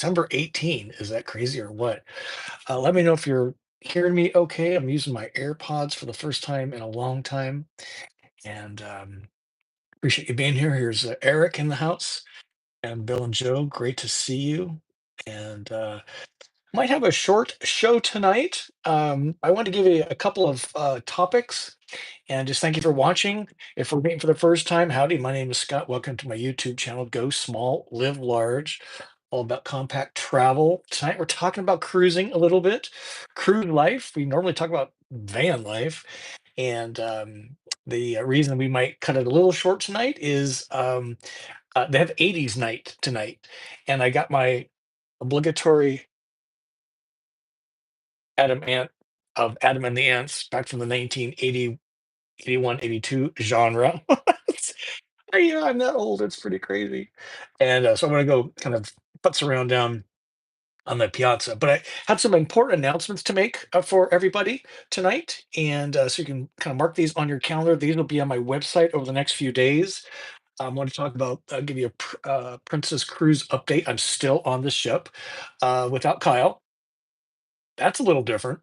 September 18. Is that crazy or what? Let me know if you're hearing me okay. I'm using my AirPods for the first time in a long time, and appreciate you being here. Here's Eric in the house, and Bill and Joe. Great to see you. And might have a short show tonight. I want to give you a couple of topics and just thank you for watching. If we're meeting for the first time, howdy, my name is Scott. Welcome to my YouTube channel, Go Small, Live Large, all about compact travel. Tonight we're talking about cruising a little bit, cruise life. We normally talk about van life. And the reason we might cut it a little short tonight is they have 80s night tonight. And I got my obligatory Adam Ant of Adam and the Ants back from the 1980 81, 82 genre. Yeah, I'm that old. It's pretty crazy. And so I'm going to go kind of putz around down on the piazza. But I had some important announcements to make for everybody tonight. And so you can kind of mark these on your calendar. These will be on my website over the next few days. I want to talk about, give you a Princess Cruise update. I'm still on the ship without Kyle. That's a little different.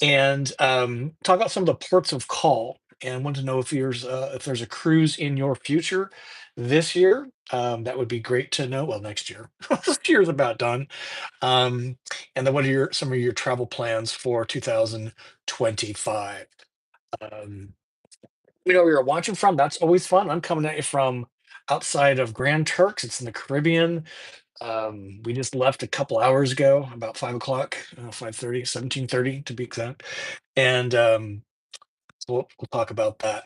And talk about some of the ports of call and want to know if there's a cruise in your future this year. That would be great to know. Well, next year. This year's about done. And then what are some of your travel plans for 2025? Um, where you're watching from. That's always fun. I'm coming at you from outside of Grand Turks. It's in the Caribbean. We just left a couple hours ago, about 5 o'clock, 5:30, 17:30 to be exact. And we'll talk about that.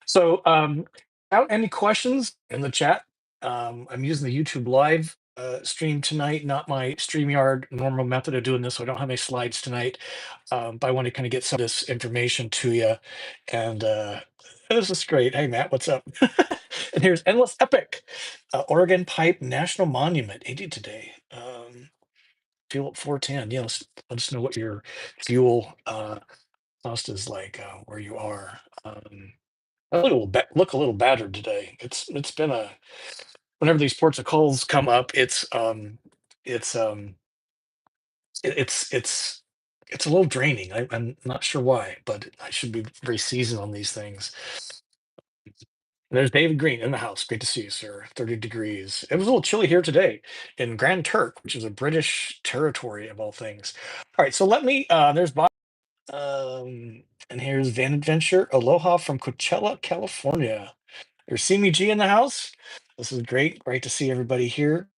So, out any questions in the chat? I'm using the YouTube live stream tonight, not my StreamYard normal method of doing this. So I don't have any slides tonight, but I want to kind of get some of this information to you. And this is great. Hey, Matt, what's up? And here's Endless Epic, Oregon Pipe National Monument, 80 today. Fuel at 410. Yeah, let us know what your fuel cost is like where you are. I look a little battered today. It's been a whenever these ports of calls come up, it's it's it's a little draining. I'm not sure why, but I should be very seasoned on these things. There's David Green in the house. Great to see you, sir. 30 degrees. It was a little chilly here today in Grand Turk, which is a British territory of all things. All right, so let me. There's Bob. And here's Van Adventure. Aloha from Coachella, California. There's Simi G in the house. This is great. Great to see everybody here.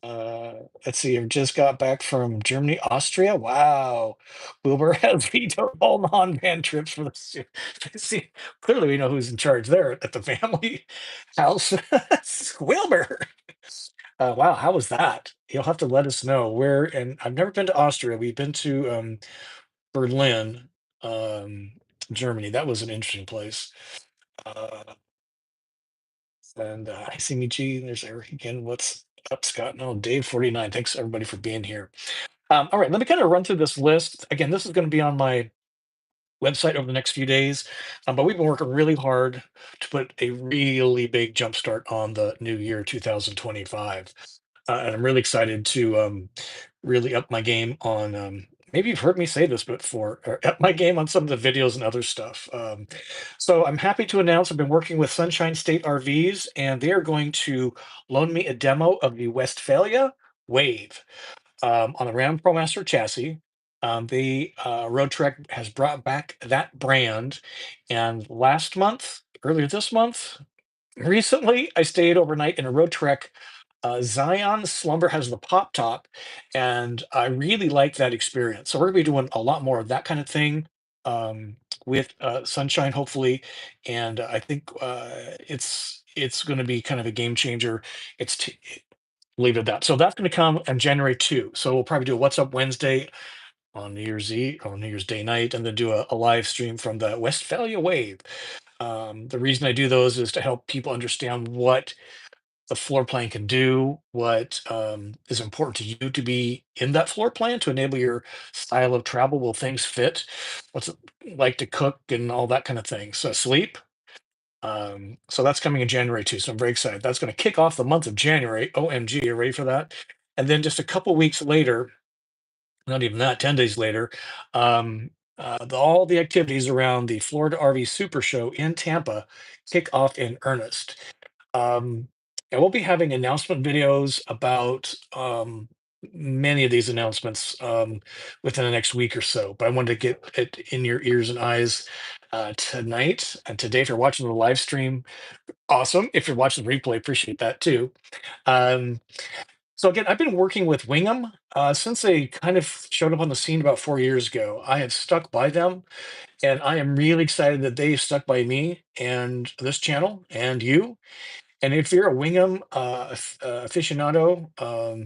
Let's see. I just got back from Germany, Austria. Wow. Uber has vetoed all non-van trips for the. See, clearly we know who's in charge there at the family house. Wilbur. Wow. How was that? You'll have to let us know where. And I've never been to Austria. We've been to Berlin, um, Germany. That was an interesting place. Uh, and I see me, G. There's Eric again. What's up, Scott? No, Dave 49. Thanks everybody for being here. All right, let me kind of run through this list. Again, this is going to be on my website over the next few days, but we've been working really hard to put a really big jump start on the new year 2025. And I'm really excited to really up my game on. Maybe you've heard me say this before, or up my game on some of the videos and other stuff. So I'm happy to announce I've been working with Sunshine State RVs, and they are going to loan me a demo of the Westphalia Wave on the Ram ProMaster chassis. The Road Trek has brought back that brand, and earlier this month, recently, I stayed overnight in a Road Trek. Zion Slumber has the pop top, and I really like that experience. So we're gonna be doing a lot more of that kind of thing with Sunshine, hopefully. And I think it's going to be kind of a game changer. It's leave it at that. So that's going to come on January 2. So we'll probably do a What's Up Wednesday on New Year's Eve or New Year's Day night, and then do a live stream from the Westphalia Wave. The reason I do those is to help people understand what the floor plan can do, what is important to you to be in that floor plan to enable your style of travel. Will things fit? What's it like to cook and all that kind of thing? So sleep. So that's coming in January too. So I'm very excited. That's going to kick off the month of January. OMG, you ready for that? And then just a couple weeks later, not even that, 10 days later, um, all the activities around the Florida RV Super Show in Tampa kick off in earnest. Um, and we'll be having announcement videos about many of these announcements within the next week or so. But I wanted to get it in your ears and eyes tonight and today. If you're watching the live stream, awesome. If you're watching the replay, appreciate that too. Um, so again, I've been working with Wingham since they kind of showed up on the scene about 4 years ago. I have stuck by them, and I am really excited that they've stuck by me and this channel and you. And if you're a Wingham aficionado,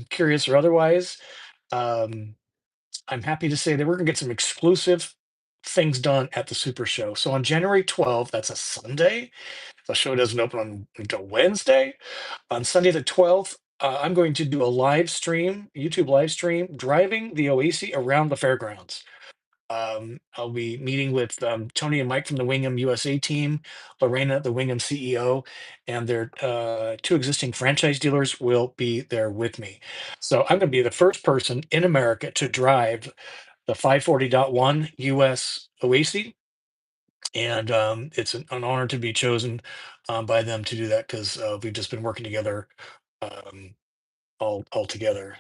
curious or otherwise, um, I'm happy to say that we're going to get some exclusive things done at the Super Show. So on January 12th, that's a Sunday. The show doesn't open until Wednesday. On Sunday the 12th, I'm going to do a live stream, YouTube live stream, driving the Oasis around the fairgrounds. I'll be meeting with Tony and Mike from the Wingham USA team, Lorena, the Wingham CEO, and their two existing franchise dealers will be there with me. So I'm going to be the first person in America to drive the 540.1 US Oasis. And it's an honor to be chosen by them to do that because we've just been working together um, all together.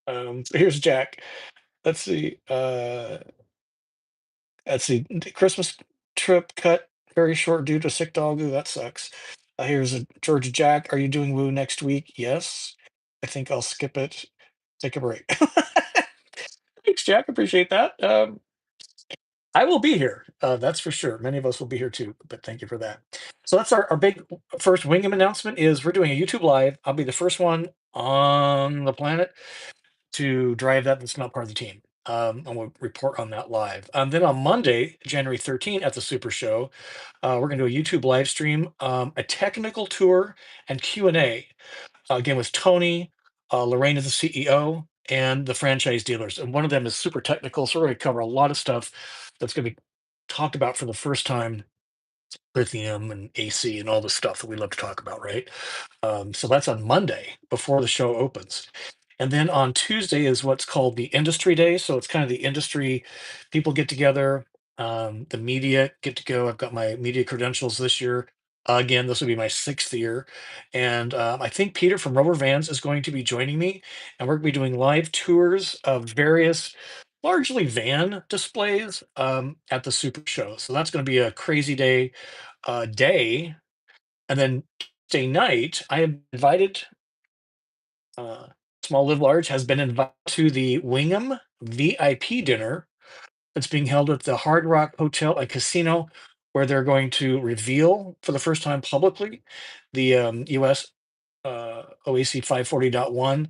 So here's Jack. Let's see. Let's see. Christmas trip cut very short due to sick dog. Ooh, that sucks. Here's a Georgia Jack. Are you doing Woo next week? Yes. I think I'll skip it. Take a break. Thanks, Jack. Appreciate that. I will be here. That's for sure. Many of us will be here too, but thank you for that. So that's our big first Wingham announcement is we're doing a YouTube live. I'll be the first one on the planet to drive that that's not part of the team. And we'll report on that live. Then on Monday, January 13th at the Super Show, we're going to do a YouTube live stream, a technical tour and Q&A, again with Tony, Lorraine is the CEO, and the franchise dealers. And one of them is super technical, so we're going to cover a lot of stuff that's going to be talked about for the first time, lithium and AC and all the stuff that we love to talk about, right? So that's on Monday before the show opens. And then on Tuesday is what's called the industry day. So it's kind of the industry people get together, the media get to go. I've got my media credentials this year. Again, this will be my sixth year. And I think Peter from Rover Vans is going to be joining me. And we're going to be doing live tours of various, largely van displays at the Super Show. So that's going to be a crazy day. And then Tuesday night, I have invited uh, Small Live Large has been invited to the Wingham VIP dinner that's being held at the Hard Rock Hotel and Casino, where they're going to reveal for the first time publicly the US OAC 540.1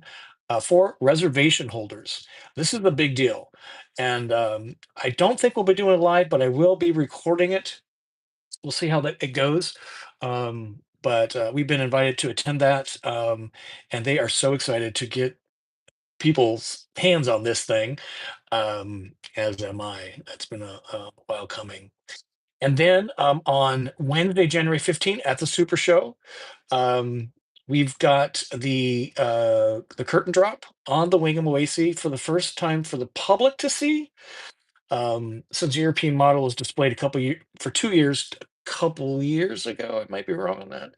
for reservation holders. This is a big deal. And I don't think we'll be doing it live, but I will be recording it. We'll see how that it goes. But we've been invited to attend that, and they are so excited to get people's hands on this thing, as am I. That's been a while coming. And then on Wednesday, January 15th, at the Super Show, um, we've got the curtain drop on the Wingham Oasis for the first time for the public to see. Since the European model was displayed for 2 years, a couple years ago. I might be wrong on that.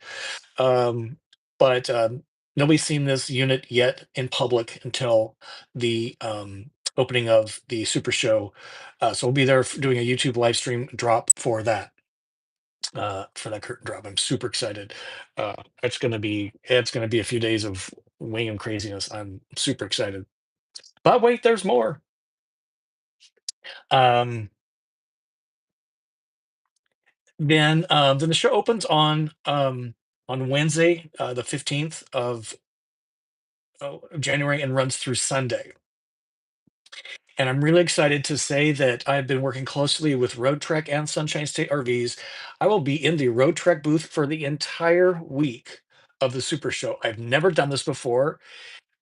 But nobody's seen this unit yet in public until the opening of the Super Show. So we'll be there doing a YouTube live stream drop for that curtain drop. I'm super excited. It's gonna be a few days of Wingham craziness. I'm super excited. But wait, there's more. Um, then the show opens on Wednesday, the 15th of January, and runs through Sunday. And I'm really excited to say that I've been working closely with Road Trek and Sunshine State RVs. I will be in the Road Trek booth for the entire week of the Super Show. I've never done this before.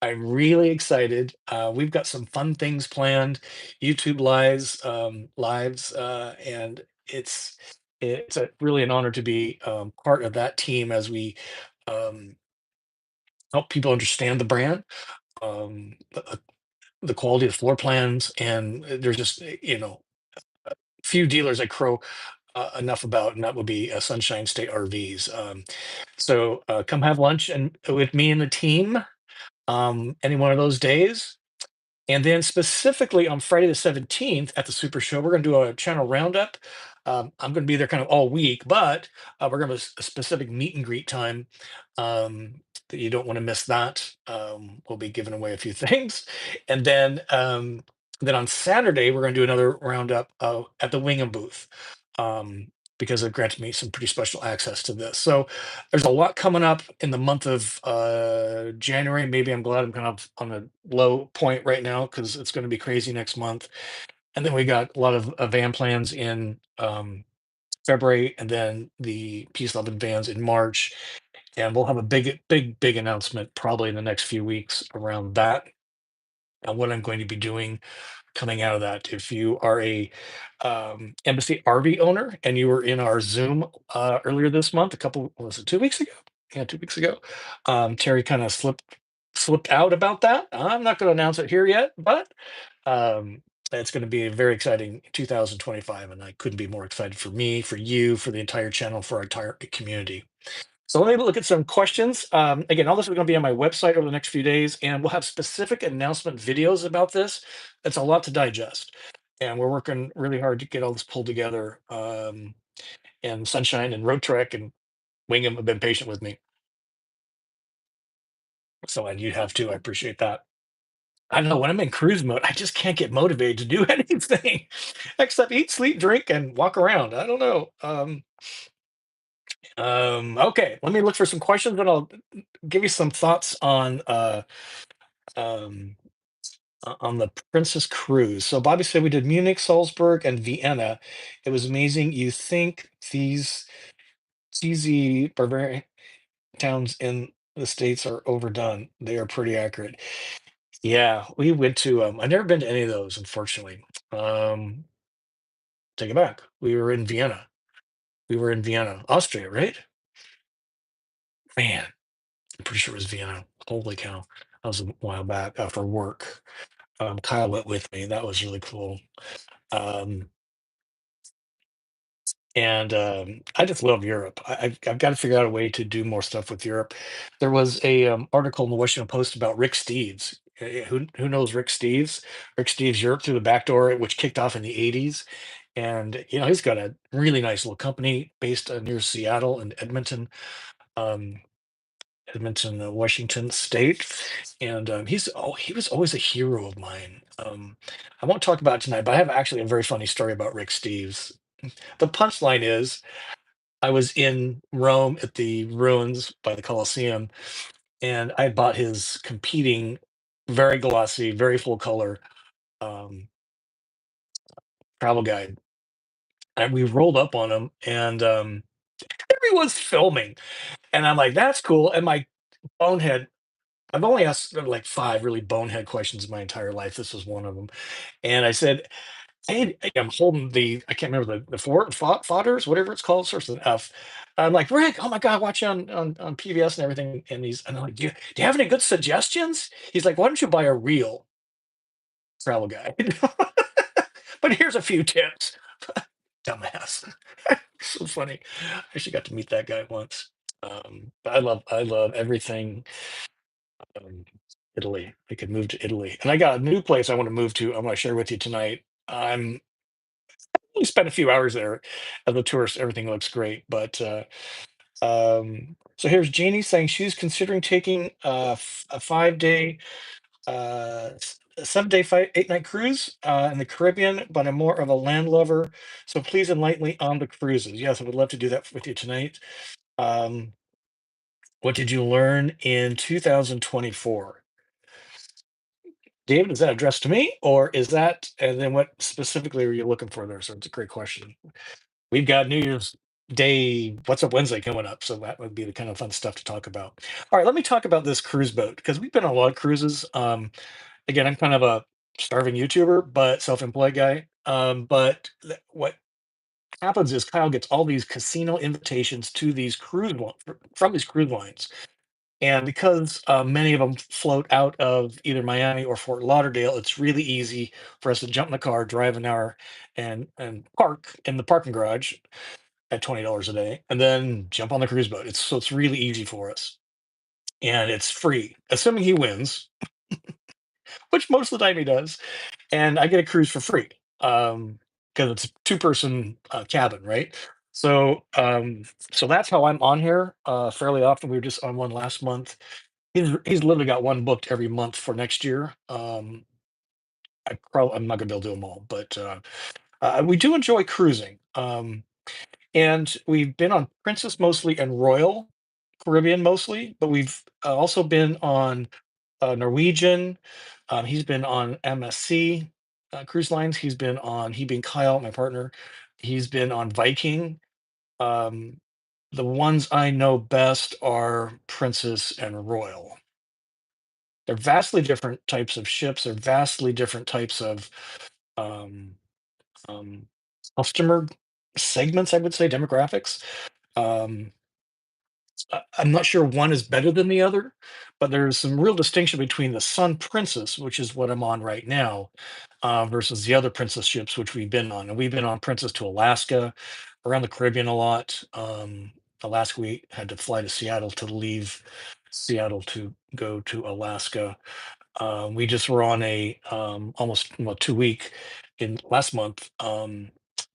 I'm really excited. We've got some fun things planned, YouTube lives, and it's really an honor to be part of that team as we um, help people understand the brand, um, the, the quality of floor plans, and there's just few dealers I crow enough about, and that would be Sunshine State RVs. So come have lunch and with me and the team any one of those days. And then specifically on Friday the 17th at the Super Show, we're going to do a channel roundup. I'm going to be there kind of all week, but we're going to have a specific meet and greet time um, that you don't want to miss that. We'll be giving away a few things. And then on Saturday, we're going to do another roundup at the Wingham booth um, because they've granted me some pretty special access to this. So there's a lot coming up in the month of January. Maybe I'm glad I'm kind of on a low point right now because it's going to be crazy next month. And then we got a lot of van plans in February, and then the Peace, Love, and Vans in March. And we'll have a big announcement probably in the next few weeks around that and what I'm going to be doing coming out of that. If you are a embassy RV owner and you were in our Zoom earlier this month, a couple was it 2 weeks ago? Yeah, 2 weeks ago. Terry kind of slipped out about that. I'm not going to announce it here yet, but um, it's going to be a very exciting 2025, and I couldn't be more excited for me, for you, for the entire channel, for our entire community. So let me look at some questions. Again, all this is going to be on my website over the next few days, and we'll have specific announcement videos about this. It's a lot to digest, and we're working really hard to get all this pulled together. And Sunshine and Road Trek and Wingham have been patient with me, so and you have too. I appreciate that. I don't know when I'm in cruise mode, I just can't get motivated to do anything except eat, sleep, drink, and walk around. I don't know. Okay, let me look for some questions, and I'll give you some thoughts um, on the Princess Cruise. So Bobby said we did Munich, Salzburg, and Vienna. It was amazing. You think these cheesy barbarian towns in the States are overdone? They are pretty accurate. Yeah, we went to I've never been to any of those, unfortunately. Um, Take it back. We were in Vienna. We were in Vienna, Austria, right? Man, I'm pretty sure it was Vienna. Holy cow. That was a while back after work. Kyle went with me. That was really cool. Um, and I just love Europe. I've got to figure out a way to do more stuff with Europe. There was a article in the Washington Post about Rick Steves. Who knows Rick Steves? Rick Steves Europe through the back door, which kicked off in the '80s, and he's got a really nice little company based near Seattle and Edmonton. Um, Edmonton, Washington State, and he was always a hero of mine. I won't talk about it tonight, but I have actually a very funny story about Rick Steves. The punchline is I was in Rome at the ruins by the Colosseum, and I bought his competing, very glossy, very full color um, travel guide. And we rolled up on him, and everyone's filming. And I'm like, that's cool. And my bonehead, I've only asked like five really bonehead questions in my entire life. This was one of them. And I said, hey, I'm holding I can't remember fodders, whatever it's called, starts with an F. I'm like, Rick, oh my God, watch you on PBS and everything. And I'm like, do you have any good suggestions? He's like, why don't you buy a real travel guide? But here's a few tips. Dumbass. So funny. I actually got to meet that guy once. But I love everything um, Italy. I could move to Italy, and I got a new place I want to move to. I'm going to share with you tonight. I'm only spent a few hours there as a tourist. Everything looks great, but so here's Janie saying she's considering taking a 5 day, a 7 day, 8 night cruise in the Caribbean, but I'm more of a land lover. So please enlighten me on the cruises. Yes, I would love to do that with you tonight. Um, what did you learn in 2024? David, is that addressed to me, or is that, and then what specifically are you looking for there? So it's a great question. We've got New Year's Day, What's Up Wednesday coming up, so that would be the kind of fun stuff to talk about. All right, let me talk about this cruise boat because we've been on a lot of cruises. Again, I'm kind of a starving YouTuber, but self-employed guy. What happens is Kyle gets all these casino invitations to these from these cruise lines, And because many of them float out of either Miami or Fort Lauderdale, it's really easy for us to jump in the car, drive an hour, and park in the parking garage at $20 a day, and then jump on the cruise boat. It's really easy for us, and it's free, assuming he wins, which most of the time he does. And I get a cruise for free because it's a two-person cabin, right? So so that's how I'm on here fairly often. We were just on one last month. He's literally got one booked every month for next year. I'm not gonna be able to do them all, but we do enjoy cruising. And we've been on Princess mostly and Royal Caribbean mostly, but we've also been on Norwegian. He's been on MSC cruise lines. He being Kyle, my partner. He's been on Viking. Um, the ones I know best are Princess and Royal. They're vastly different types of ships. They're vastly different types of um, um, customer segments, I would say, demographics. Um, I'm not sure one is better than the other, but there's some real distinction between the Sun Princess, which is what I'm on right now, versus the other Princess ships which we've been on. And we've been on Princess to Alaska, around the Caribbean a lot. Alaska, we had to fly to Seattle to leave Seattle to go to Alaska. We just were on a almost 2 week in last month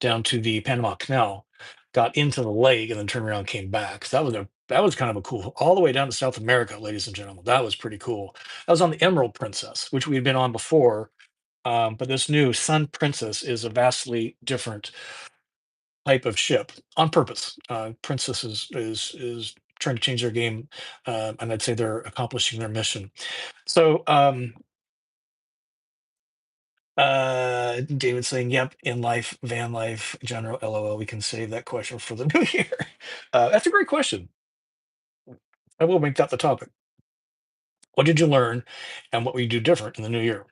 down to the Panama Canal, got into the lake and then turned around and came back. So that was kind of a cool all the way down to South America, ladies and gentlemen. That was pretty cool. I was on the Emerald Princess, which we had been on before, but this new Sun Princess is a vastly different type of ship on purpose. Princess is trying to change their game, and I'd say they're accomplishing their mission. So David saying, "Yep, in life, van life, general, LOL. We can save that question for the new year." That's a great question. I will make that the topic. What did you learn, and what will you do different in the new year?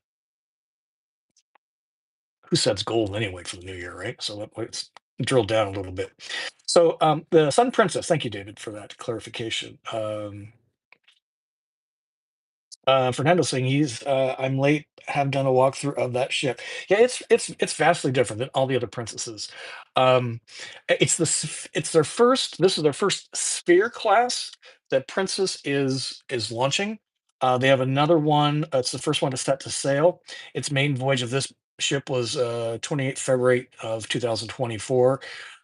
Who sets goals anyway for the new year, right? So let's drill down a little bit. So the Sun Princess. Thank you, David, for that clarification. Fernando saying I'm late. Have done a walkthrough of that ship. Yeah, it's vastly different than all the other princesses. It's their first. This is their first Sphere class that Princess is launching. They have another one. It's the first one to set to sail. Its main voyage of this ship was 28th February of 2024.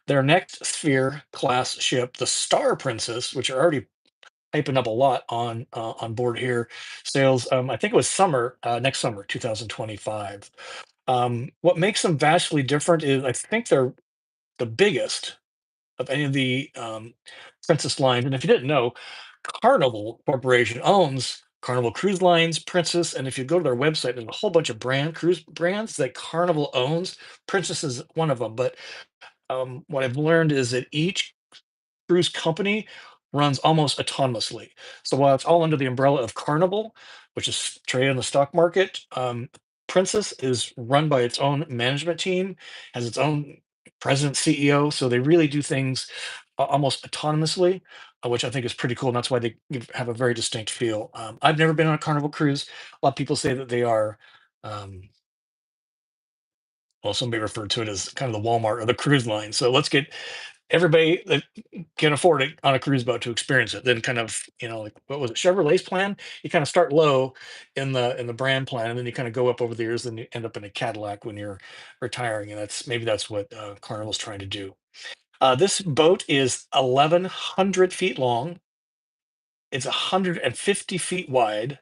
Their next Sphere class ship, the Star Princess, which are already hyping up a lot on board here. Sales, I think it was summer next summer, 2025. What makes them vastly different is I think they're the biggest of any of the Princess lines. And if you didn't know, Carnival Corporation owns Carnival Cruise Lines, Princess, and if you go to their website, there's a whole bunch of cruise brands that Carnival owns. Princess is one of them, but what I've learned is that each cruise company runs almost autonomously. So while it's all under the umbrella of Carnival, which is traded in the stock market, Princess is run by its own management team, has its own president, CEO. So they really do things almost autonomously, which I think is pretty cool. And that's why they have a very distinct feel. I've never been on a Carnival cruise. A lot of people say that they are. Um, well, somebody referred to it as kind of the Walmart or the cruise line. So let's get everybody that can afford it on a cruise boat to experience it. Then kind of, like what was it, Chevrolet's plan? You kind of start low in the brand plan, and then you kind of go up over the years, then you end up in a Cadillac when you're retiring. And that's what Carnival's trying to do. This boat is 1,100 feet long. It's 150 feet wide.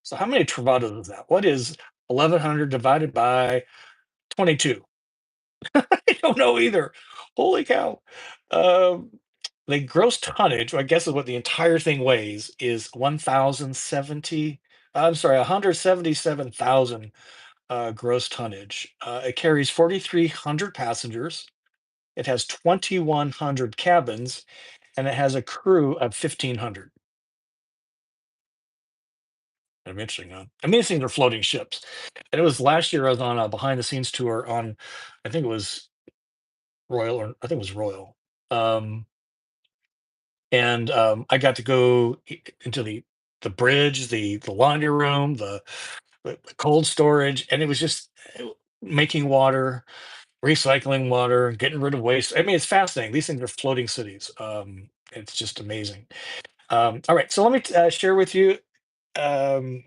So how many Travados is that? What is 1,100 divided by 22? I don't know either. Holy cow. Um, the gross tonnage, I guess is what the entire thing weighs, is 1,070. I'm sorry, 177,000 gross tonnage. It carries 4,300 passengers. It has 2,100 cabins, and it has a crew of 1,500. Kind of interesting, huh? I mean, these things are floating ships. And it was last year I was on a behind the scenes tour on, I think it was Royal, or I think it was Royal. Um, and I got to go into the bridge, the laundry room, the cold storage, and it was just making water, recycling water, getting rid of waste. I mean, it's fascinating. These things are floating cities. It's just amazing. All right, so let me share with you um,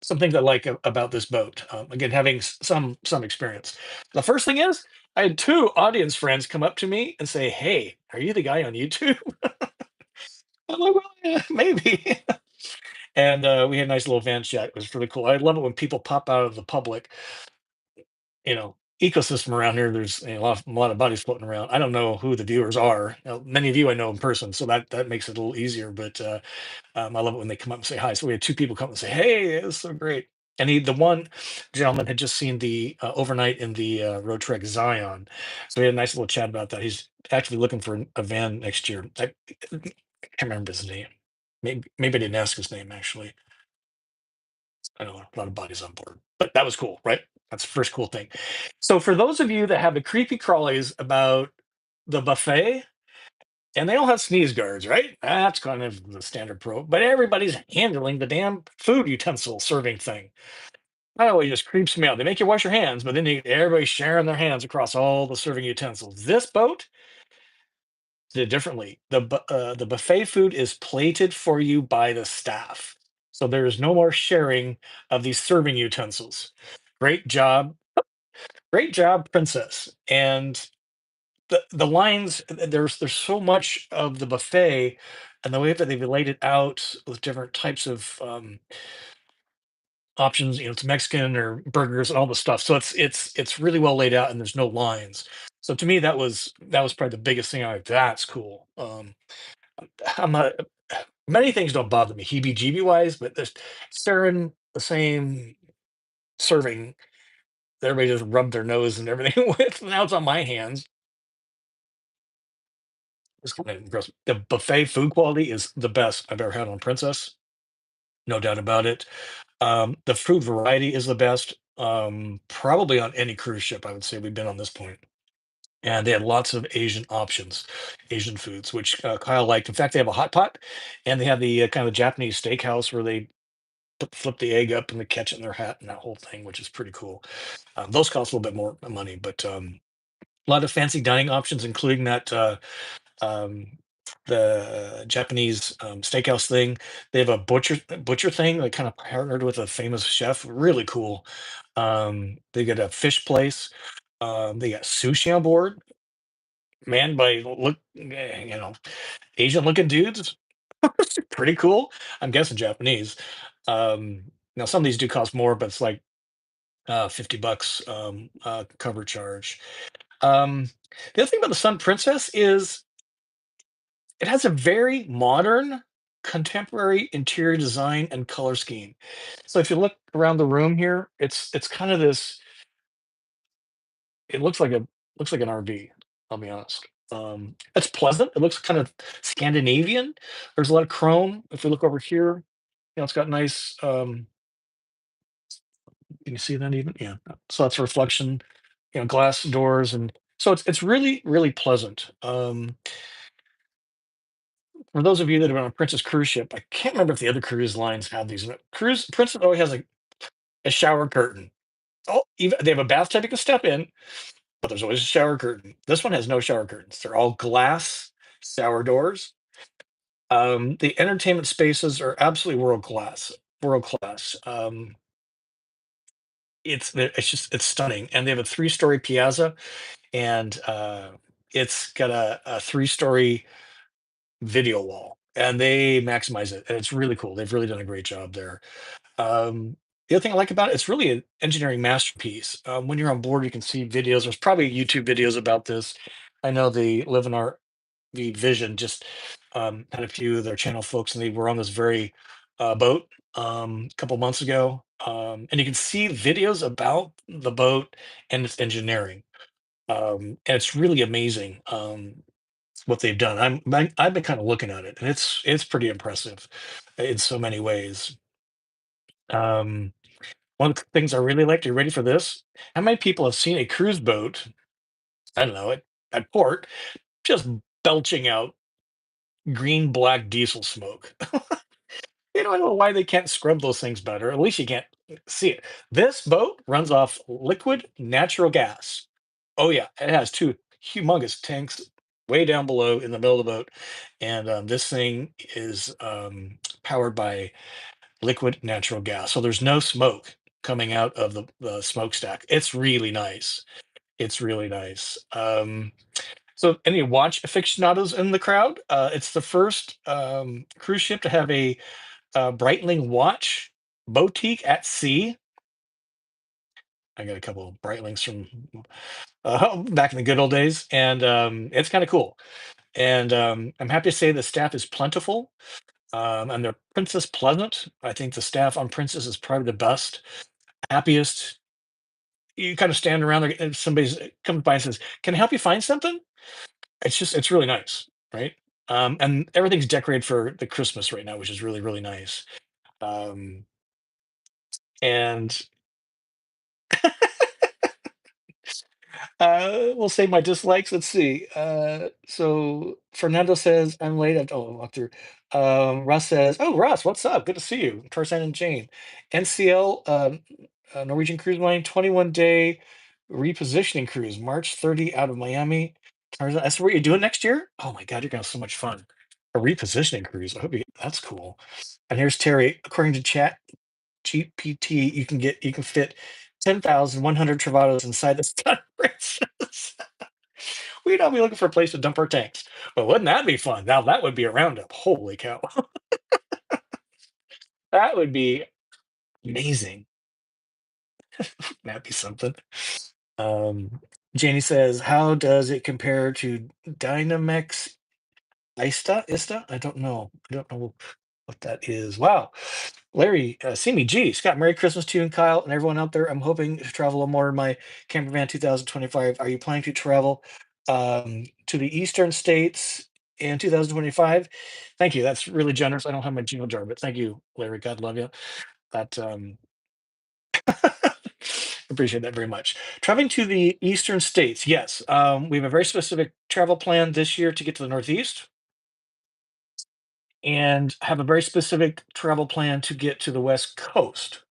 some things I like about this boat. Again, having some experience. The first thing is, I had two audience friends come up to me and say, "Hey, are you the guy on YouTube?" I'm like, "Well, yeah, maybe." And we had a nice little van chat. It was really cool. I love it when people pop out of the public, ecosystem around here. There's a lot of bodies floating around. I don't know who the viewers are. Many of you I know in person, so that makes it a little easier. But I love it when they come up and say hi. So we had two people come and say, "Hey, it was so great." And the one gentleman had just seen the overnight in the road trek Zion, so we had a nice little chat about that. He's actually looking for a van next year. I can't remember his name. Maybe I didn't ask his name actually. I know a lot of bodies on board, but that was cool, right? That's the first cool thing. So for those of you that have the creepy crawlies about the buffet, and they all have sneeze guards, right? That's kind of the standard pro, but everybody's handling the damn food utensil serving thing. That always just creeps me out. They make you wash your hands, but then everybody's sharing their hands across all the serving utensils. This boat did it differently. The buffet food is plated for you by the staff, so there is no more sharing of these serving utensils. Great job, great job, princess. And the lines, there's so much of the buffet, and the way that they've laid it out with different types of options. It's Mexican or burgers and all the stuff. So it's really well laid out, and there's no lines. So to me, that was probably the biggest thing. That's cool. I'm not. Many things don't bother me, heebie-jeebie wise, but this sharing the same serving, that everybody just rubbed their nose and everything with. Now it's on my hands. It's kind of gross. The buffet food quality is the best I've ever had on Princess, no doubt about it. The food variety is the best, probably on any cruise ship. I would say we've been on this point, and they had lots of Asian options, Asian foods, which Kyle liked. In fact, they have a hot pot, and they have the kind of Japanese steakhouse where they flip the egg up and they catch it in their hat and that whole thing, which is pretty cool. Those cost a little bit more money, but a lot of fancy dining options, including that um, the Japanese steakhouse thing. They have a butcher thing. They kind of partnered with a famous chef. Really cool. They got a fish place. They got sushi on board, manned by Asian looking dudes. Pretty cool. I'm guessing Japanese. Um, Now some of these do cost more, but it's like $50 cover charge. Um, the other thing about the Sun Princess is it has a very modern, contemporary interior design and color scheme. So if you look around the room here, it's kind of this. It looks like an RV. I'll be honest. It's pleasant. It looks kind of Scandinavian. There's a lot of chrome. If we look over here, it's got nice. Can you see that even? Yeah. So that's a reflection. Glass doors, and so it's really pleasant. For those of you that have been on a Princess cruise ship, I can't remember if the other cruise lines have these. But Cruise Princess always has a shower curtain. Oh, even they have a bathtub you can step in, but there's always a shower curtain. This one has no shower curtains. They're all glass shower doors. The entertainment spaces are absolutely world class. World class. It's stunning, and they have a three-story piazza, and it's got a three-story video wall, and they maximize it, and it's really cool. They've really done a great job there. The other thing I like about it, it's really an engineering masterpiece. When you're on board, you can see videos. There's probably YouTube videos about this. I know the Live in Our the Vision just had a few of their channel folks, and they were on this very boat a couple months ago. And you can see videos about the boat and its engineering. And it's really amazing what they've done. I've been kind of looking at it, and it's pretty impressive in so many ways. Um, One of the things I really liked, are you ready for this? How many people have seen a cruise boat, I don't know, at port, just belching out green black diesel smoke. I don't know why they can't scrub those things better. At least you can't see it. This boat runs off liquid natural gas. Oh yeah, it has two humongous tanks way down below in the middle of the boat, and this thing is powered by liquid natural gas. So there's no smoke coming out of the smokestack. It's really nice. It's really nice. So any watch aficionados in the crowd? It's the first cruise ship to have a Breitling watch boutique at sea. I got a couple of Breitlings from back in the good old days, and it's kind of cool. And I'm happy to say the staff is plentiful, and they're Princess pleasant. I think the staff on Princess is probably the best, happiest. You kind of stand around there, and somebody comes by and says, "Can I help you find something?" It's really nice, right? And everything's decorated for the Christmas right now, which is really really nice. Um, and we'll say my dislikes. Let's see. So Fernando says I'm late. Oh, I'll walk through. Russ says, "Oh, Russ, what's up? Good to see you." Tarzan and Jane. NCL, Norwegian Cruise Line, 21-day repositioning cruise, March 30 out of Miami. Tarzan, that's what you're doing next year? Oh my God, you're gonna have so much fun. A repositioning cruise. I hope you, that's cool. And here's Terry. According to chat GPT, you can fit 10,100 Travados inside the Sun Princess. We'd all be looking for a place to dump our tanks. But wouldn't that be fun? Now that would be a roundup. Holy cow. That would be amazing. That'd be something. Um, Janie says, how does it compare to Dynamex Ista? I don't know. I don't know what that is. Wow. Larry, Simi G, Scott, Merry Christmas to you and Kyle and everyone out there. I'm hoping to travel more in my camper van 2025. Are you planning to travel to the eastern states in 2025? Thank you. That's really generous. I don't have my jingle jar, but thank you, Larry. God love you. That appreciate that very much. Traveling to the eastern states, yes. We have a very specific travel plan this year to get to the Northeast, and have a very specific travel plan to get to the West Coast.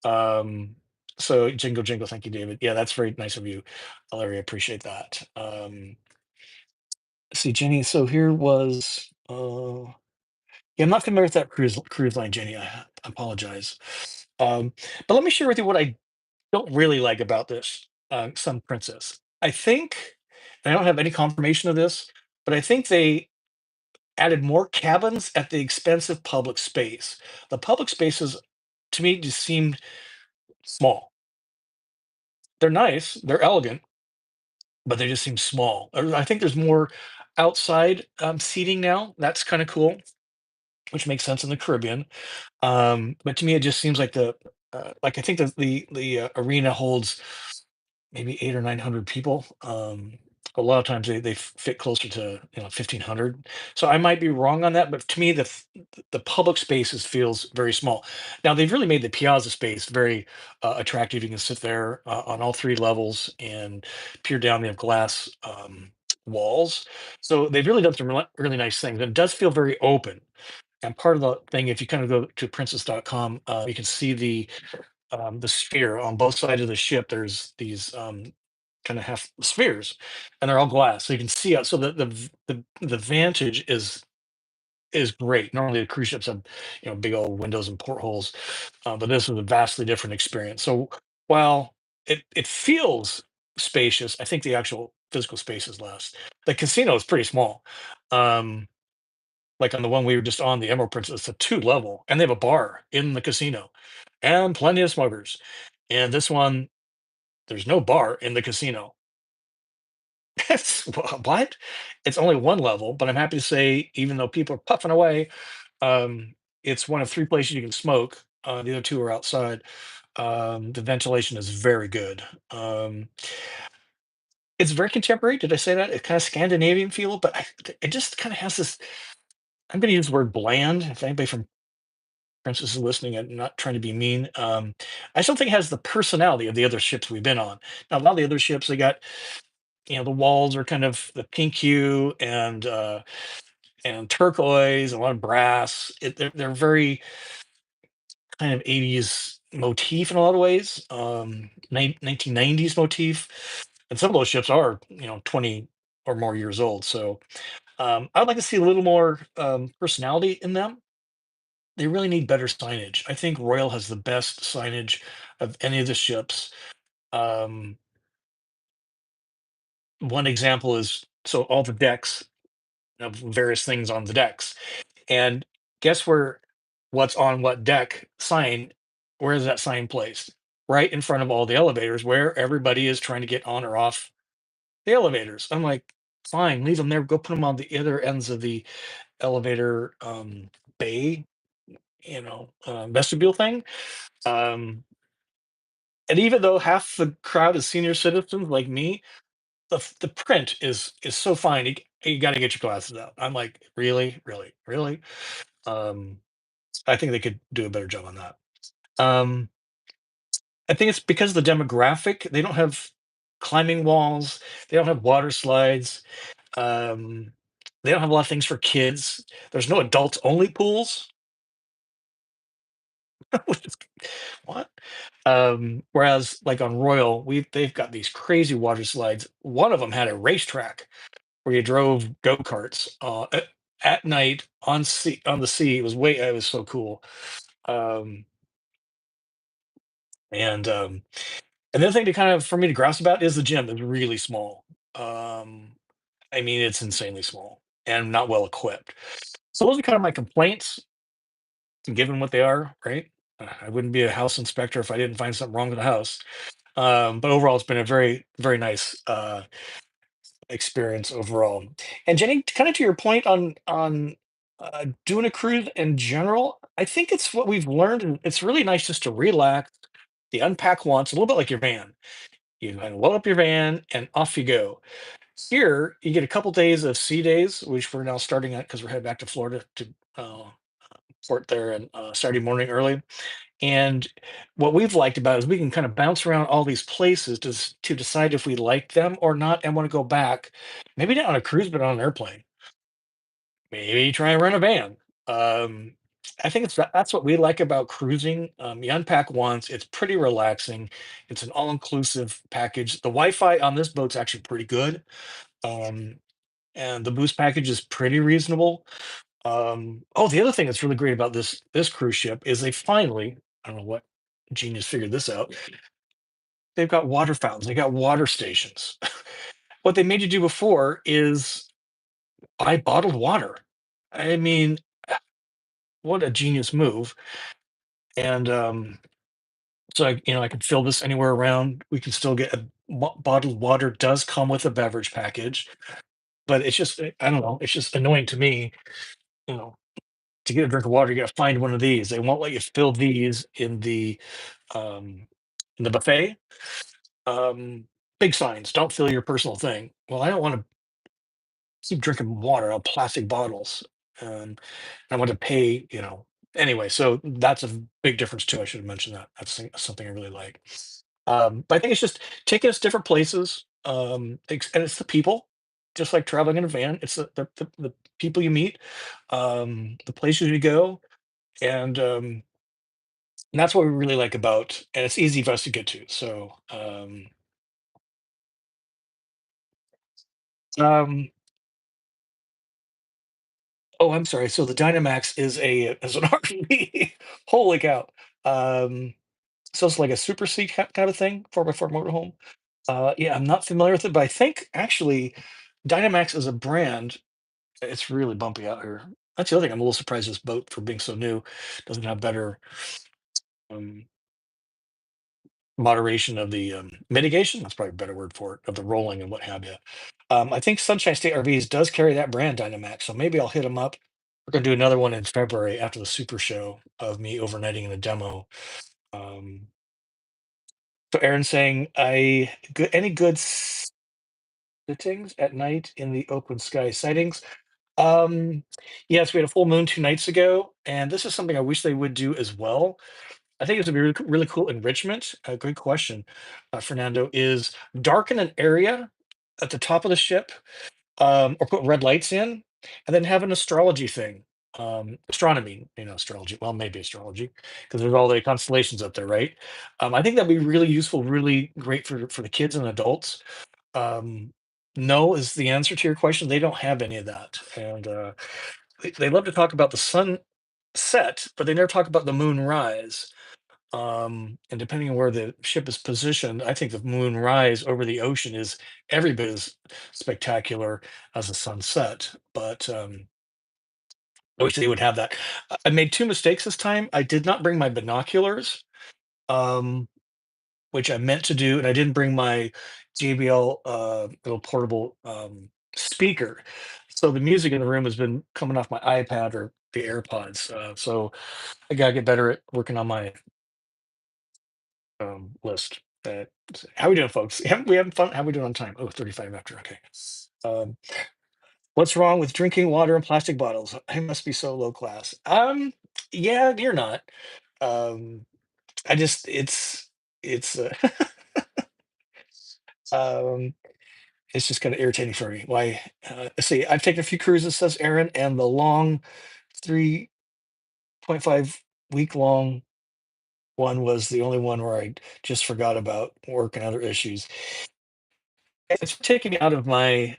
Um, so jingle jingle, thank you, David. Yeah, that's very nice of you, Larry. I appreciate that. See, Jenny. So here was. Yeah, I'm not familiar with that cruise line, Jenny. I apologize. Um, but let me share with you what I don't really like about this Sun Princess. I think, and I don't have any confirmation of this, but I think they added more cabins at the expense of public space. The public spaces, to me, just seemed small. They're nice, they're elegant, but they just seem small. I think there's more outside seating now. That's kind of cool, which makes sense in the Caribbean. But to me, it just seems like like I think that the arena holds maybe 8 or 900 people. A lot of times they fit closer to 1,500. So I might be wrong on that, but to me the public spaces feels very small. Now they've really made the piazza space very attractive. You can sit there on all three levels and peer down. They have glass walls, so they've really done some really nice things. And it does feel very open. And part of the thing, if you kind of go to princess.com, you can see the sphere on both sides of the ship. There's these kind of half spheres, and they're all glass, so you can see out. So the vantage is great. Normally the cruise ships have big old windows and portholes, but this is a vastly different experience. So while it feels spacious, I think the actual physical space is less. The casino is pretty small. Um, like on the one we were just on, the Emerald Princess, it's a two level, and they have a bar in the casino, and plenty of smokers. And this one, there's no bar in the casino. It's what? It's only one level, but I'm happy to say, even though people are puffing away, it's one of three places you can smoke. The other two are outside. The ventilation is very good. It's very contemporary. Did I say that? It kind of Scandinavian feel, but it just kind of has this. I'm going to use the word bland. If anybody from Princess is listening, I'm not trying to be mean. I still think it has the personality of the other ships we've been on. Now, a lot of the other ships, they got the walls are kind of the pink hue, and and turquoise, a lot of brass. They're very kind of 80s motif in a lot of ways, 1990s motif. And some of those ships are, 20 or more years old. So I'd like to see a little more personality in them. They really need better signage. I think Royal has the best signage of any of the ships. Um, One example is so all the decks of various things on the decks. And guess what's on what deck sign? Where is that sign placed? Right in front of all the elevators where everybody is trying to get on or off the elevators. I'm like, fine, leave them there. Go put them on the other ends of the elevator bay, vestibule thing. Um, and even though half the crowd is senior citizens like me, the print is so fine. You got to get your glasses out. I'm like, really, really, really. Um, I think they could do a better job on that. Um, I think it's because of the demographic. They don't have climbing walls. They don't have water slides. Um, they don't have a lot of things for kids. There's no adults only pools. Which is what? Whereas like on Royal, they've got these crazy water slides. One of them had a racetrack where you drove go-karts at night on the sea. It was so cool. Um, and Another thing to kind of for me to grasp about is the gym is really small. Um, I mean, it's insanely small and not well equipped. So those are kind of my complaints, given what they are, right? I wouldn't be a house inspector if I didn't find something wrong with the house. But overall, it's been a very, very nice experience overall. And Jenny, kind of to your point on doing a cruise in general, I think it's what we've learned, and it's really nice just to relax, the unpack once, a little bit like your van. You kind of load up your van and off you go. Here, you get a couple days of sea days, which we're now starting at because we're headed back to Florida to port there and Saturday morning early. And what we've liked about it is we can kind of bounce around all these places to decide if we like them or not and want to go back. Maybe not on a cruise, but on an airplane. Maybe try and rent a van. Um, I think that's what we like about cruising. You unpack once, it's pretty relaxing. It's an all-inclusive package. The Wi-Fi on this boat's actually pretty good. Um, and the boost package is pretty reasonable. Oh, the other thing that's really great about this cruise ship is they finally, I don't know what genius figured this out. They've got water fountains, they got water stations. What they made you do before is buy bottled water. I mean, what a genius move. And so I can fill this anywhere around. We can still get bottled water does come with a beverage package, but it's just I don't know, it's just annoying to me, you know, to get a drink of water, you got to find one of these. They won't let you fill these um, in the buffet. Um, Big signs: don't fill your personal thing. Well, I don't want to keep drinking water out of plastic bottles. Um, I want to pay. Anyway, so that's a big difference too. I should have mentioned that. Something I really like. But I think it's just taking us different places, and it's the people. Just like traveling in a van, it's the people you meet, the places you go, and that's what we really like about and it's easy for us to get to. So, um oh, I'm sorry. So the Dynamax is an RV. Holy cow. Um, so it's like a super seat kind of thing, 4x4 motorhome. Yeah, I'm not familiar with it, but I think actually Dynamax is a brand. It's really bumpy out here. That's the other thing. I'm a little surprised this boat, for being so new, doesn't have better um, moderation of the mitigation. That's probably a better word for it, of the rolling and what have you. I think Sunshine State RVs does carry that brand Dynamax, so maybe I'll hit them up. We're gonna do another one in February after the Super Show of me overnighting in a demo. Um, so Aaron's saying, any good sittings at night in the open sky sightings? Um, yes, we had a full moon 2 nights ago, and this is something I wish they would do as well. I think it's a really, really cool enrichment. A great question, Fernando. Is darken an area at the top of the ship, or put red lights in. and then have an astrology thing. Astronomy, astrology. Well, maybe astrology, because there's all the constellations up there, right? I think that'd be really useful, really great for the kids and adults. Um, no is the answer to your question. They don't have any of that, and they love to talk about the sun set, but they never talk about the moon rise. And depending on where the ship is positioned, I think the moon rise over the ocean is every bit as spectacular as the sunset. But I wish they would have that. I made two mistakes this time. I did not bring my binoculars, um, which I meant to do, and I didn't bring my JBL little portable speaker. So the music in the room has been coming off my iPad or the AirPods. So I gotta get better at working on my list. How we doing, folks? We having fun? How we doing on time? Oh, 35 after. Okay. Um, what's wrong with drinking water in plastic bottles? I must be so low class. Yeah, you're not. Um, I just it's um it's just kind of irritating for me. Why? Let's see. I've taken a few cruises, says Aaron, and the long 3.5 week long one was the only one where I just forgot about work and other issues. It's taken me out of my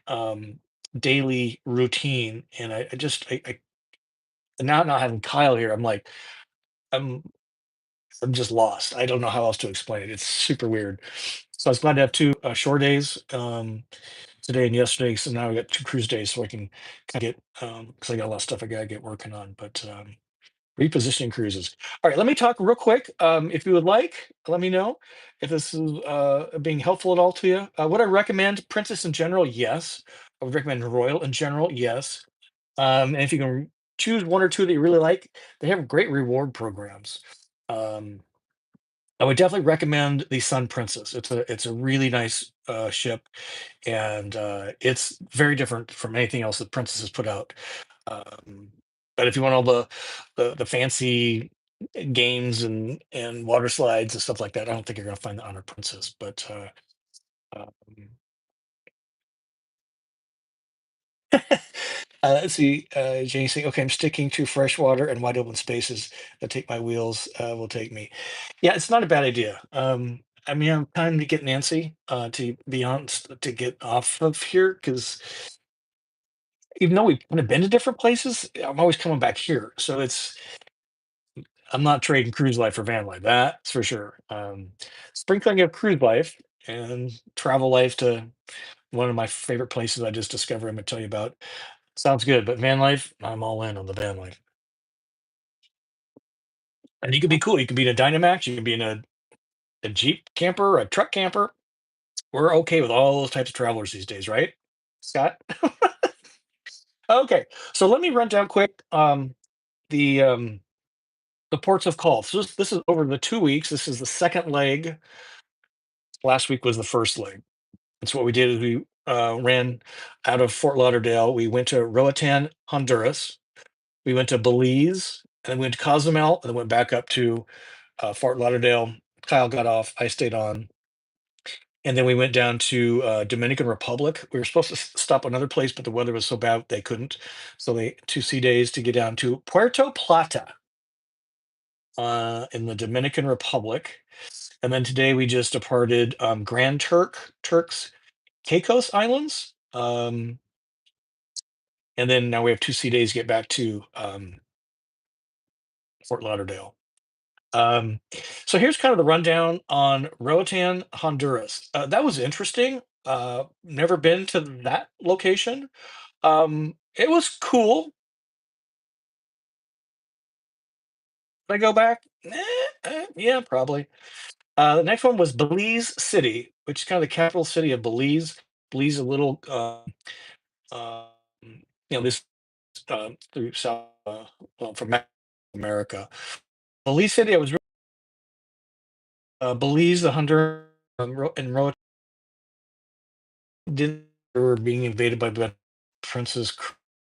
daily routine, and I now not having Kyle here, I'm like I'm I'm just lost. I don't know how else to explain it. It's super weird. So I was glad to have two shore days today and yesterday. So now we got two cruise days, so I can kind of get because I got a lot of stuff I gotta get working on. But repositioning cruises. All right, let me talk real quick. If you would like, let me know if this is being helpful at all to you. Would I recommend Princess in general? Yes. I would recommend Royal in general. Yes. And if you can choose one or two that you really like, they have great reward programs. Um, I would definitely recommend the Sun Princess. It's a really nice ship, and it's very different from anything else that Princess has put out. Um, but if you want all the fancy games and water slides and stuff like that, I don't think you're going to find the Honor Princess. But um, let's see, Jane saying, "Okay, I'm sticking to fresh water and wide open spaces that take my wheels will take me." Yeah, it's not a bad idea. I mean, I'm kind of getting antsy, to be honest, to get off of here because even though we've kind of been to different places, I'm always coming back here. So I'm not trading cruise life for van life. That's for sure. Sprinkling of cruise life and travel life to one of my favorite places I just discovered. I'm gonna tell you about. Sounds good, but van life, I'm all in on the van life. And you can be cool. You can be in a Dynamax. You can be in a Jeep camper, a truck camper. We're okay with all those types of travelers these days, right, Scott? Okay, so let me run down quick the um, the ports of call. So this is over the 2 weeks. This is the second leg. Last week was the first leg. That's what we did. Is we ran out of Fort Lauderdale. We went to Roatan, Honduras. We went to Belize, and then we went to Cozumel, and then went back up to Fort Lauderdale. Kyle got off. I stayed on, and then we went down to Dominican Republic. We were supposed to stop another place, but the weather was so bad they couldn't. So they 2 sea days to get down to Puerto Plata in the Dominican Republic. And then today we just departed Grand Turks Caicos Islands. And then now we have 2 sea days to get back to Fort Lauderdale. Um, so here's kind of the rundown on Roatan, Honduras. That was interesting. Never been to that location. It was cool. Did I go back? Yeah, probably. The next one was Belize City, which is kind of the capital city of Belize. Belize, a little, um, this through South well, from America. Belize City, I was Belize, the Honduran and Roatan didn't they were being invaded by Prince's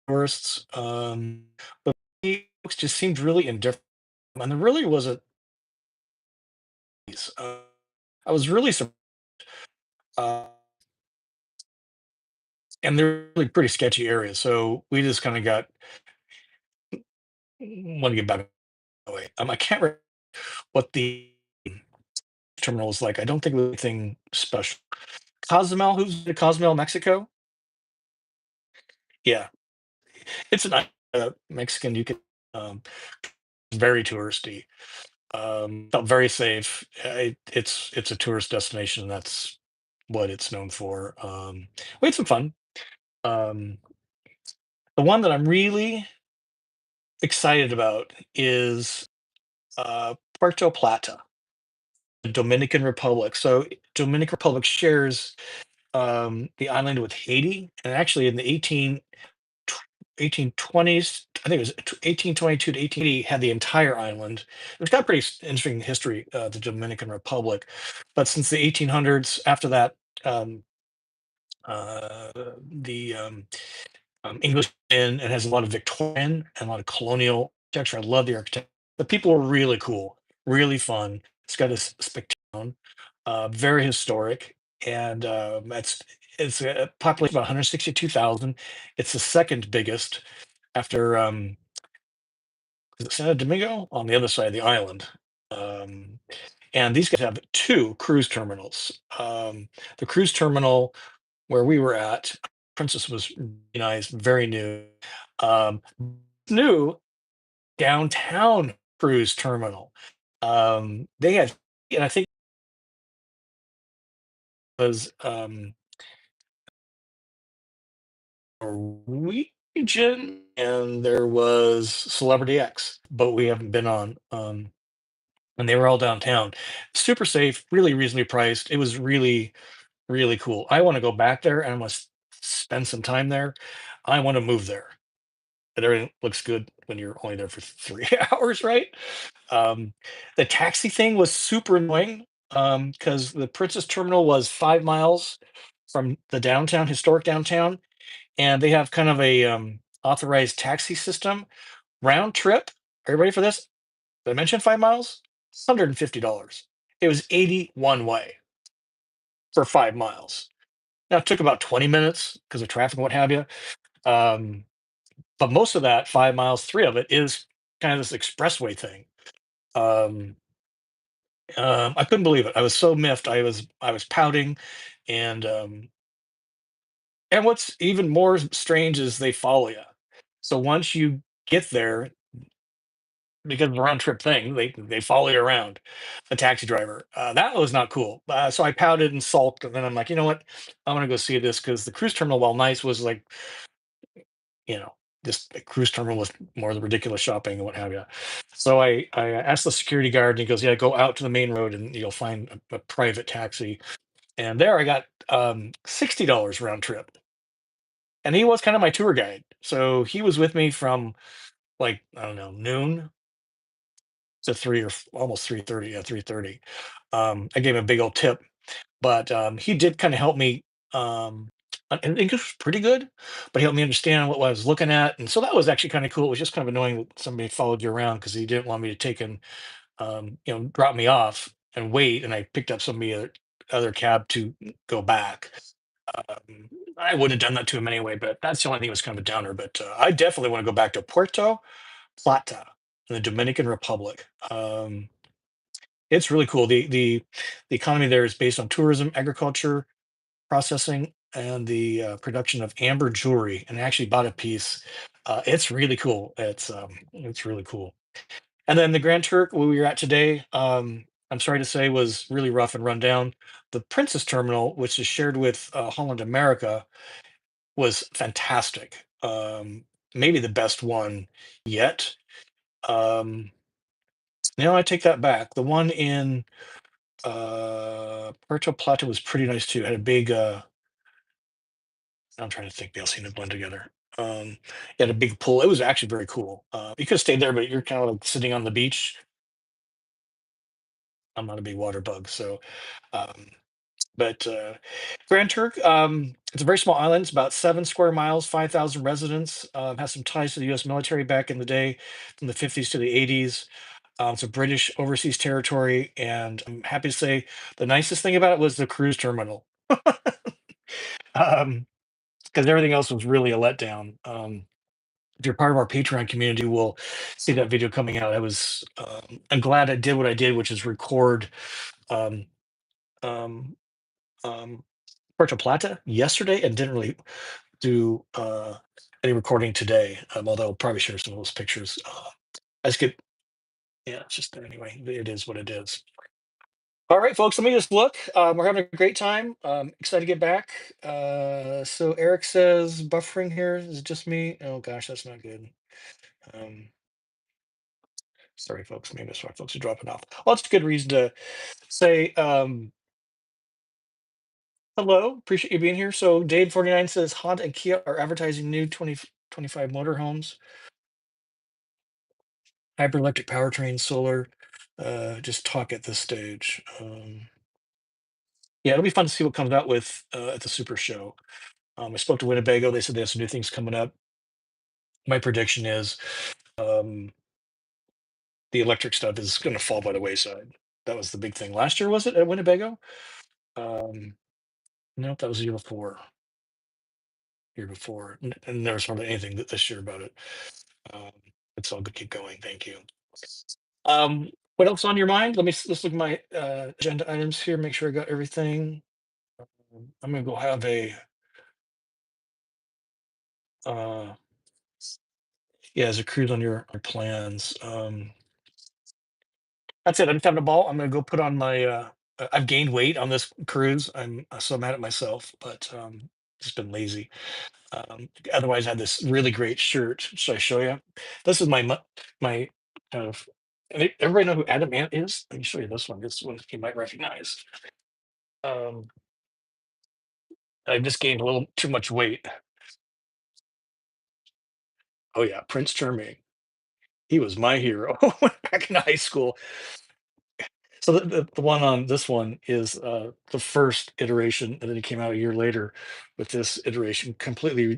tourists. But folks just seemed really indifferent, and there really wasn't. Uh, I was really surprised. Uh, and they're really pretty sketchy areas. So we just kind of got want to get back away. I can't remember what the terminal was like. I don't think it was anything special. Cozumel, who's to Cozumel, Mexico? Yeah, it's an Mexican. You can um, very touristy. Felt very safe. It's a tourist destination. That's what it's known for. We had some fun. Um, the one that I'm really excited about is Puerto Plata, the Dominican Republic. So Dominican Republic shares the island with Haiti, and actually in the 1820s, I think it was 1822 to 1880, had the entire island. It's got pretty interesting history, the Dominican Republic. But since the 1800s, after that, um, uh, the English in and has a lot of Victorian and a lot of colonial architecture. I love the architecture. The people were really cool, really fun. It's got this spectacular, very historic, and it's a population of about 162,000. It's the second biggest after is it Santo Domingo on the other side of the island. Um, and these guys have two cruise terminals. The cruise terminal where we were at, Princess was really nice, very new. Um, New downtown cruise terminal. They had, and I think it was Norwegian, and there was Celebrity X, but we haven't been on. And they were all downtown, super safe, really reasonably priced. It was really, really cool. I want to go back there and I want to spend some time there. I want to move there. But everything looks good when you're only there for 3 hours, right? Um, the taxi thing was super annoying because the Princess Terminal was 5 miles from the downtown, historic downtown, and they have kind of a authorized taxi system round trip. Are you ready for this? Did I mention 5 miles? $150. It was 81 way for 5 miles. Now it took about 20 minutes because of traffic and what have you. Um, but most of that 5 miles, three of it is kind of this expressway thing. Um, I couldn't believe it. I was so miffed. I was pouting, and what's even more strange is they follow you. So once you get there, because of the round trip thing, they follow you around. The taxi driver. That was not cool. So I pouted and sulked, and then I'm like, you know what? I'm gonna go see this because the cruise terminal, while nice, was like, you know, just a cruise terminal with more of the ridiculous shopping and what have you. So I asked the security guard, and he goes, "Yeah, go out to the main road, and you'll find a private taxi." And there I got $60 round trip, and he was kind of my tour guide. So he was with me from like I don't know noon to almost 3:30. Yeah, 3:30. I gave him a big old tip, but he did kind of help me. And English was pretty good, but he helped me understand what I was looking at, and so that was actually kind of cool. It was just kind of annoying that somebody followed you around because he didn't want me to take and drop me off and wait, and I picked up some other cab to go back. I would have done that to him anyway, but that's the only thing that was kind of a downer. But I definitely want to go back to Puerto Plata in the Dominican Republic. It's really cool. The economy there is based on tourism, agriculture, processing, and the production of amber jewelry. And I actually bought a piece. It's really cool. It's really cool. And then the Grand Turk, where we were at today, I'm sorry to say, was really rough and run down. The Princess Terminal, which is shared with Holland America, was fantastic. Maybe the best one yet. Um, I take that back. The one in Puerto Plata was pretty nice too. Had a big. I'm trying to think. They all seem to blend together. It had a big pool. It was actually very cool. You could have stayed there, but you're kind of like sitting on the beach. I'm not a big water bug, so um, but Grand Turk, it's a very small island. It's about 7 square miles, 5,000 residents. Has some ties to the U.S. military back in the day, from the 50s to the 80s. It's a British overseas territory, and I'm happy to say the nicest thing about it was the cruise terminal. um, because everything else was really a letdown. If you're part of our Patreon community, we'll see that video coming out. I'm glad I did what I did, which is record um, um, um, Puerto Plata yesterday, and didn't really do any recording today. Although I'll probably share some of those pictures. I just get, yeah, it's just anyway. It is what it is. All right, folks. Let me just look. We're having a great time. Excited to get back. So Eric says buffering here is it just me. Oh gosh, that's not good. Um, Sorry, folks. Maybe that's why folks are dropping off. Well, it's a good reason to say hello. Appreciate you being here. So Dade49 says Honda and Kia are advertising new 2025 motorhomes, hybrid electric powertrain, solar. Just talk at this stage. Yeah, it'll be fun to see what comes out with at the Super Show. I spoke to Winnebago. They said they have some new things coming up. My prediction is um, the electric stuff is going to fall by the wayside. That was the big thing last year, was it, at Winnebago? Um, no, that was the year before. Year before, and there was hardly anything this year about it. Um, it's all good. Keep going. Thank you. What else on your mind? Let's look at my agenda items here. Make sure I got everything. I'm gonna go have a uh, yeah, as a cruise on your plans. That's it. I'm just having a ball. I'm gonna go put on my. I've gained weight on this cruise. I'm so mad at myself, but just been lazy. Otherwise, I had this really great shirt. Should I show you? This is my kind of. Everybody know who Adam Ant is? Let me show you this one. This one you might recognize. Um, I just gained a little too much weight. Oh yeah, Prince Charming. He was my hero back in high school. So the one on this one is the first iteration, and then it came out a year later with this iteration, completely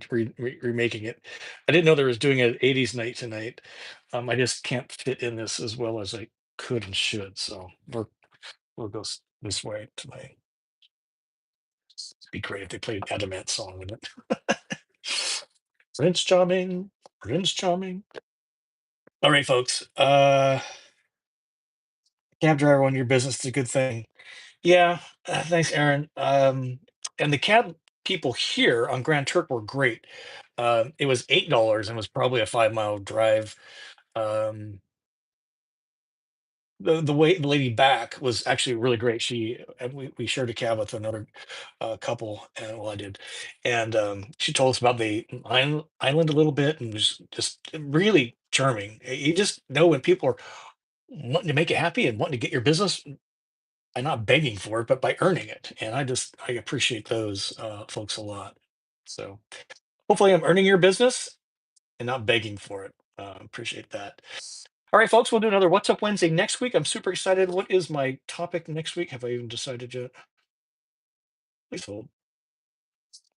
remaking it. I didn't know they was doing an '80s night tonight. I just can't fit in this as well as I could and should. So we'll go this way tonight. It'd be great if they played Adamant song with it. Prince Charming, Prince Charming. All right, folks. Cab driver on your business is a good thing. Yeah, thanks, Aaron. And the cab people here on Grand Turk were great. It was $8 and was probably a 5 mile drive. Um, the lady back was actually really great. We shared a cab with another couple, and well, I did, and she told us about the island a little bit, and was just really charming. You just know when people are wanting to make you happy and wanting to get your business by not begging for it, but by earning it. And I appreciate those folks a lot. So hopefully I'm earning your business and not begging for it. Appreciate that. All right, folks, we'll do another What's Up Wednesday next week. I'm super excited. What is my topic next week? Have I even decided yet? Please hold.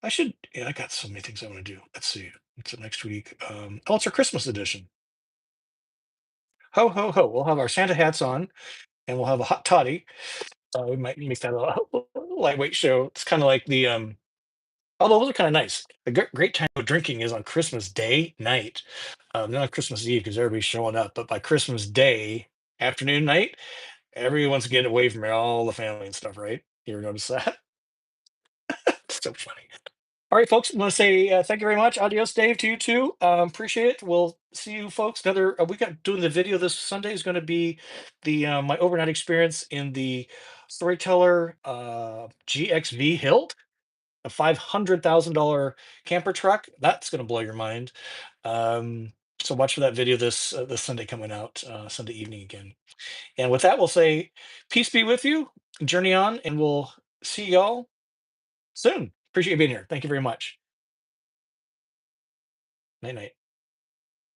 I should, yeah, I got so many things I want to do. Let's see. What's it next week? Oh, it's our Christmas edition. Ho, ho, ho. We'll have our Santa hats on and we'll have a hot toddy. We might make that a lightweight show. It's kind of like the although those are kind of nice. A great time of drinking is on Christmas Day night. Not on Christmas Eve because everybody's showing up, but by Christmas Day afternoon night, everyone's getting away from all the family and stuff, right? You ever notice that? It's so funny. All right, folks. I want to say thank you very much. Adios, Dave, to you too. Appreciate it. We'll see you, folks. Another we got doing the video this Sunday is going to be the my overnight experience in the Storyteller GXV Hilt, a $500,000 camper truck. That's going to blow your mind. So watch for that video this Sunday coming out Sunday evening again. And with that, we'll say peace be with you. Journey on, and we'll see y'all soon. Appreciate you being here. Thank you very much. Night night.